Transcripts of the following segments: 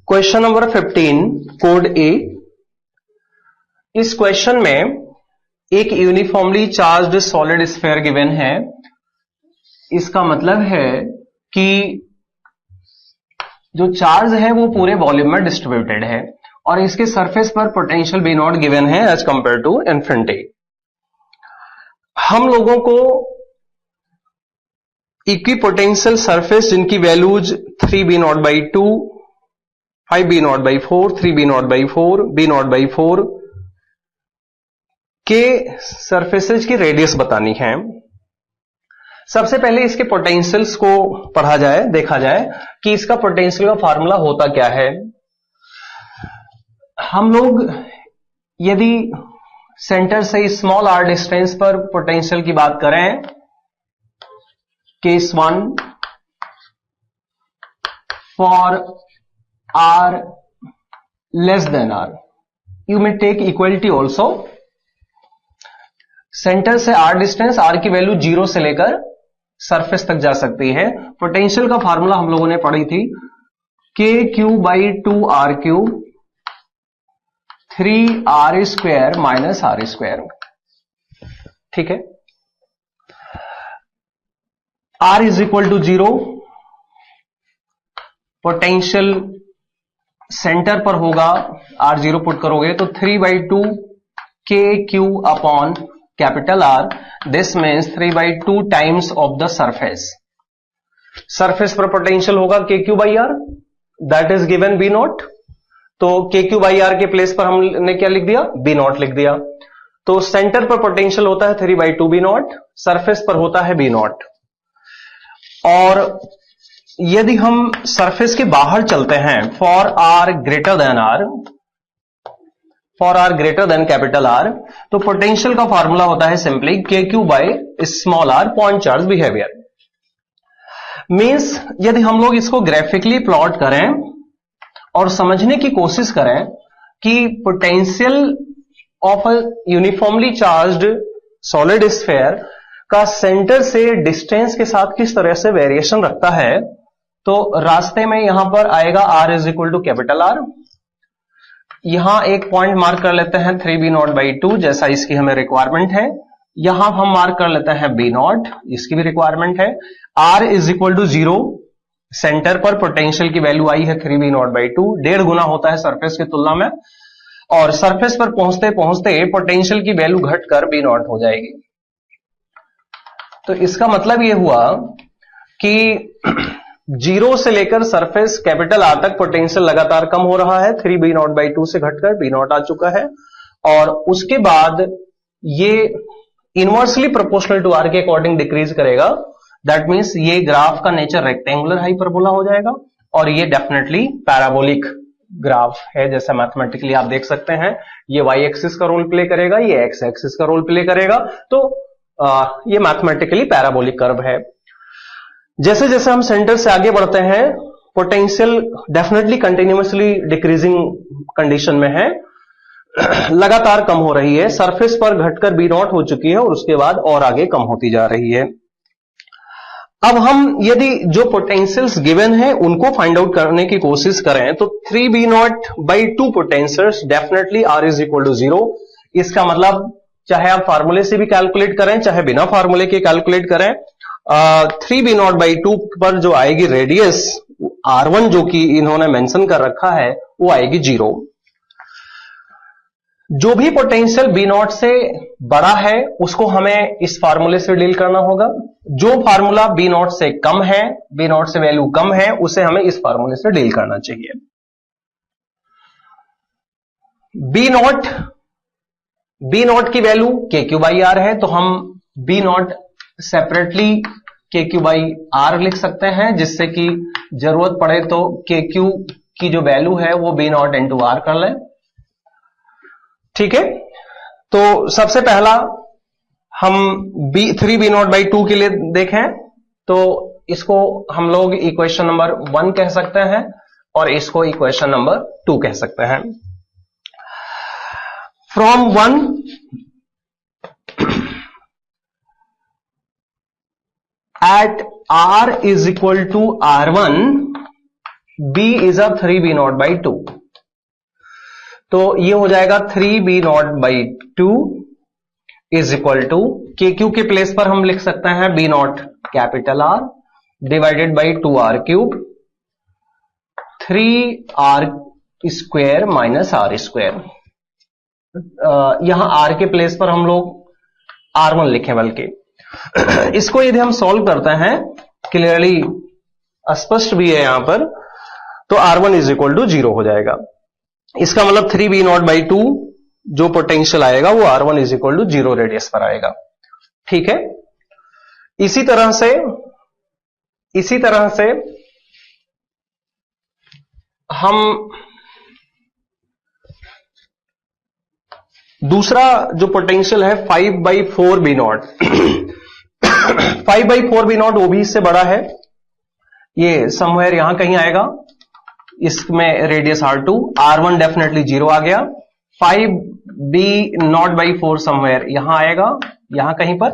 Question number 15 code ए। इस question में एक uniformly charged solid sphere given है। इसका मतलब है कि जो चार्ज है वो पूरे वॉल्यूम में डिस्ट्रीब्यूटेड है और इसके सरफेस पर पोटेंशियल बी नॉट गिवन है एज कंपेयर टू इन्फिनिटी। हम लोगों को इक्विपोटेंशियल सरफेस जिनकी values 3b0/2, 5b0/4, 3b0/4, b0/4 के सरफेसेज की रेडियस बतानी है। सबसे पहले इसके पोटेंशियल्स को पढ़ा जाए, देखा जाए कि इसका पोटेंशियल का फार्मूला होता क्या है। हम लोग यदि सेंटर से स्मॉल आर डिस्टेंस पर पोटेंशियल की बात करें, case 1 for r less than r, you may take equality also. Centre से आर डिस्टेंस, आर की वैल्यू 0 से लेकर सरफेस तक जा सकती है। पोटेंशियल का फार्मूला हम लोगों ने पढ़ी थी, KQ/2R3 3R² माइनस R²। ठीक है, R is equal to 0, potential centre पर होगा, R0 पुट करोगे तो 3/2 KQ अपॉन capital R, this means 3/2 times of the surface. Surface पर पोटेंशियल होगा KQ/R, that is given B0। तो KQ/R के प्लेस पर हमने क्या लिख दिया, B0 लिख दिया। तो सेंटर पर पोटेंशियल होता है 3/2 B0, सरफेस पर होता है B0। और यदि हम सरफेस के बाहर चलते हैं, for r greater than capital r, तो पोटेंशियल का फॉर्मूला होता है simply KQ/r point charge behaviour. Means यदि हम लोग इसको ग्राफिकली प्लॉट करें और समझने की कोशिश करें कि potential of a uniformly charged solid sphere का सेंटर से डिस्टेंस के साथ किस तरह से वेरिएशन रखता है, तो रास्ते में यहां पर आएगा R is equal to capital R। यहां एक पॉइंट मार्क कर लेते हैं 3b0/2, जैसा इसकी हमें रिक्वायरमेंट है। यहां हम मार्क कर लेते हैं B0, इसकी भी रिक्वायरमेंट है। R is equal to 0, centre पर पोटेंशियल की वैल्यू आई है 3b0/2, 1.5 गुना होता है सरफेस की तुलना में, और सरफेस पर पहुंचते पहुंचते पोटेंशियल की वैल्यू घटकर B0 हो जाएगी। तो इसका मतलब यह हुआ कि 0 से लेकर सरफेस कैपिटल आर तक पोटेंशियल लगातार कम हो रहा है, 3b0/2 से घटकर B0 आ चुका है, और उसके बाद ये इनवर्सली प्रोपोर्शनल टू आर के अकॉर्डिंग डिक्रीज करेगा। दैट मीन्स ये ग्राफ का नेचर रेक्टेंगुलर हाइपरबोला हो जाएगा, और ये डेफिनेटली पैराबोलिक ग्राफ है, जैसा मैथमेटिकली आप देख सकते हैं। ये वाई एक्सिस का रोल प्ले करेगा, ये एक्स एक्सिस का रोल प्ले करेगा, तो ये मैथमेटिकली पैराबोलिक कर्व है। जैसे जैसे हम सेंटर से आगे बढ़ते हैं, potential definitely continuously decreasing condition में है, लगातार कम हो रही है, सरफेस पर घटकर B0 हो चुकी है और उसके बाद और आगे कम होती जा रही है। अब हम यदि जो पोटेंशियल्स गिवन है उनको फाइंड आउट करने की कोशिश करें, तो 3b0/2 potentials definitely R is equal to 0। इसका मतलब चाहे आप फार्मूले से भी कैलकुलेट करें, चाहे बिना फार्मूले के कैलकुलेट करें, 3b0/2 पर जो आएगी रेडियस R1 जो कि इन्होंने मेंशन कर रखा है, वो आएगी 0। जो भी पोटेंशियल B0 से बड़ा है उसको हमें इस फार्मूले से डील करना होगा। जो फार्मूला B0 से कम है, B0 से वैल्यू कम है, उसे हमें इस फार्मूले से डील करना चाहिए। B0 की वैल्यू KQ/R है, तो हम B0 सेपरेटली KQ/R लिख सकते हैं, जिससे कि जरूरत पड़े तो KQ की जो वैल्यू है वो B0 इंटू R कर लें। ठीक है, तो सबसे पहला हम 3b0/2 के लिए देखें, तो इसको हम लोग इक्वेशन नंबर 1 कह सकते हैं और इसको इक्वेशन नंबर 2 कह सकते हैं। From 1 at R is equal to R1, b इज अ 3b0/2, तो ये हो जाएगा 3b0/2 इज इक्वल टू के क्यू के प्लेस पर हम लिख सकते हैं b0 capital R divided by 2r3 3r square minus r square. यहां r के प्लेस पर हम लोग r1 लिखें, बल्कि इसको यदि हम सॉल्व करते हैं, क्लियरली स्पष्ट भी है यहां पर, तो r1 इज इक्वल टू 0 हो जाएगा। इसका मतलब 3b0/2 जो पोटेंशियल आएगा वो r1 is equal to 0 radius पर आएगा। ठीक है, इसी तरह से हम दूसरा जो पोटेंशियल है 5/4b0 5/4b0 वो भी इससे बड़ा है, ये समवेयर यहां कहीं आएगा, इसमें रेडियस r2, r1 डेफिनेटली 0 आ गया, 5b0/4 समवेयर यहां आएगा, यहां कहीं पर।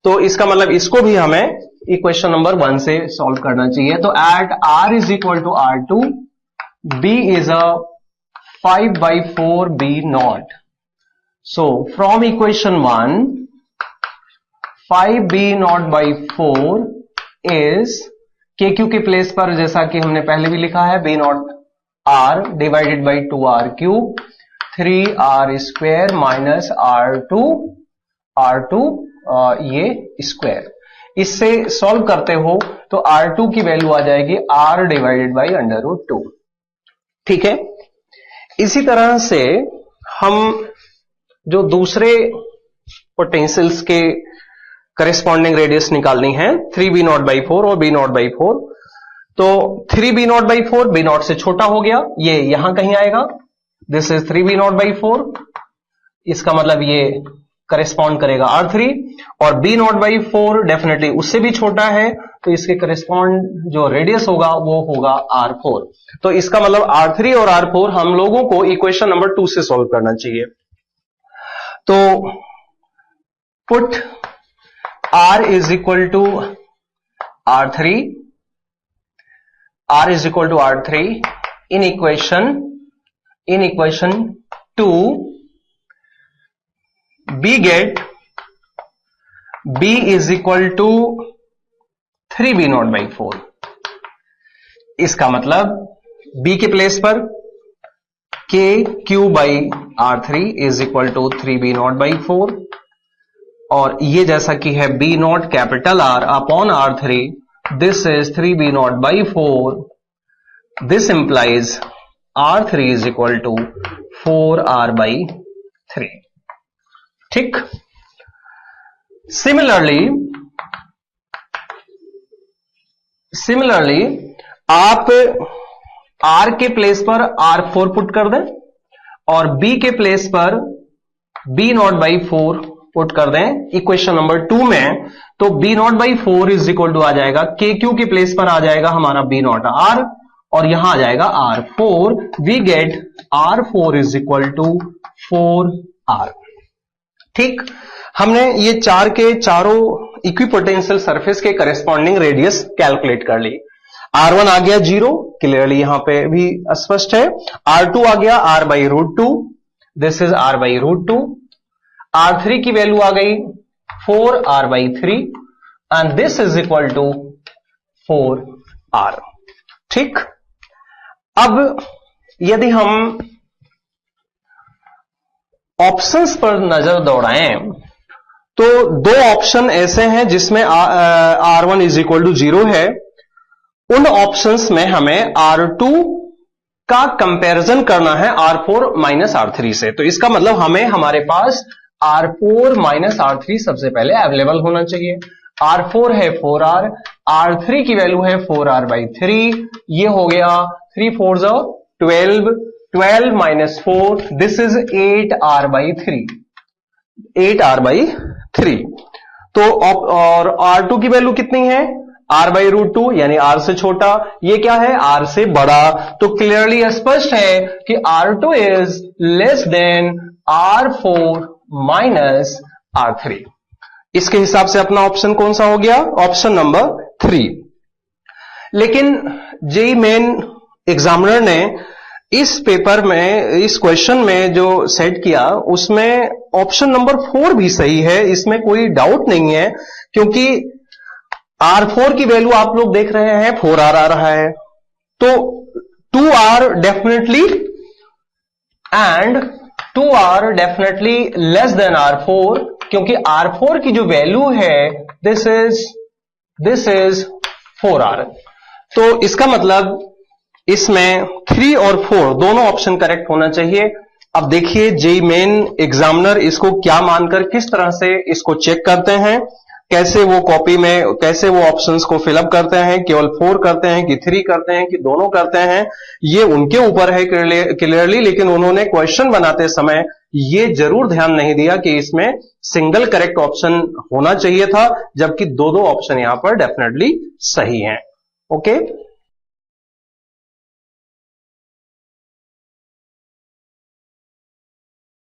तो इसका मतलब इसको भी हमें इक्वेशन नंबर 1 से सॉल्व करना चाहिए। तो at r is equal to r2, b इज a 5/4b0। So from equation 1 5b0/4 is K Q के प्लेस पर, जैसा कि हमने पहले भी लिखा है, b0 r divided by 2r3 3r square minus r2 ये स्क्वायर। इससे सॉल्व करते हो तो r2 की वैल्यू आ जाएगी r डिवाइडेड बाई √2। ठीक है, इसी तरह से हम जो दूसरे पोटेंशियल्स के करेस्पॉन्डिंग रेडियस निकालनी है 3b0/4 और b0/4, तो 3b0/4 b0 से छोटा हो गया, ये यहां कहीं आएगा, दिस इज 3b0/4, इसका मतलब ये करेस्पॉन्ड करेगा r3, और b0/4 डेफिनेटली उससे भी छोटा है, तो इसके करेस्पॉन्ड जो रेडियस होगा वो होगा r4। तो इसका मतलब r3 और r4 हम लोगों को इक्वेशन नंबर 2 से सॉल्व करना चाहिए। तो put r is equal to r3 in equation 2, b get b is equal to 3b0/4। इसका मतलब b के प्लेस पर KQ/R3 is equal to 3b0/4, और ये जैसा कि है b0 capital R upon R3, this is 3b0/4, this implies R3 is equal to 4R/3। ठीक, सिमिलरली आप R के प्लेस पर R4 पुट कर दें और B के प्लेस पर b0/4 पुट कर दें इक्वेशन नंबर 2 में, तो b0/4 इज इक्वल टू आ जाएगा KQ के प्लेस पर आ जाएगा हमारा b0 R, और यहां आ जाएगा R4, we get R4 is equal to 4R। ठीक, हमने ये चार के चारों इक्विपोटेंशियल सरफेस के करेस्पॉन्डिंग रेडियस कैलकुलेट कर ली। R1 आ गया 0, क्लियरली यहां पे भी स्पष्ट है। R2 आ गया R/√2, this is R/√2। R3 की वैल्यू आ गई 4R/3 and this is equal to 4R। ठीक, अब यदि हम ऑप्शंस पर नजर दौड़ाएं तो दो ऑप्शन ऐसे हैं जिसमें R1 इज इक्वल टू 0 है। उन ऑप्शंस में हमें R2 का कंपैरिजन करना है R4 माइनस R3 से। तो इसका मतलब हमें हमारे पास R4 माइनस R3 सबसे पहले अवेलेबल होना चाहिए। R4 है 4R, R3 की वैल्यू है 4R/3, ये हो गया 3 4 12, 12 minus 4, this is 8R/3, 8R/3। तो और R2 की वैल्यू कितनी है? R/√2, यानी R से छोटा, ये क्या है? R से बड़ा। तो क्लियरली स्पष्ट है कि R2 is less than R4 minus R3। इसके हिसाब से अपना ऑप्शन कौन सा हो गया? Option number 3। लेकिन जेई मेन एग्जामिनर ने इस पेपर में, इस क्वेश्चन में जो सेट किया उसमें ऑप्शन नंबर 4 भी सही है, इसमें कोई डाउट नहीं है, क्योंकि R4 की वैल्यू आप लोग देख रहे हैं 4R आ रहा है, तो 2R definitely and 2R definitely less than R4, क्योंकि R4 की जो वैल्यू है दिस इज 4R। तो इसका मतलब इसमें 3 और 4 दोनों ऑप्शन करेक्ट होना चाहिए। अब देखिए जेईई मेन एग्जामिनर इसको क्या मानकर किस तरह से इसको चेक करते हैं, कैसे वो कॉपी में कैसे वो ऑप्शंस को फिलअप करते हैं, केवल 4 करते हैं कि 3 करते हैं कि दोनों करते हैं, ये उनके ऊपर है क्लियरली। लेकिन उन्होंने क्वेश्चन बनाते समय ये जरूर ध्यान नहीं दिया कि इसमें सिंगल करेक्ट ऑप्शन होना चाहिए था, जबकि दो ऑप्शन यहां पर डेफिनेटली सही हैं। ओके।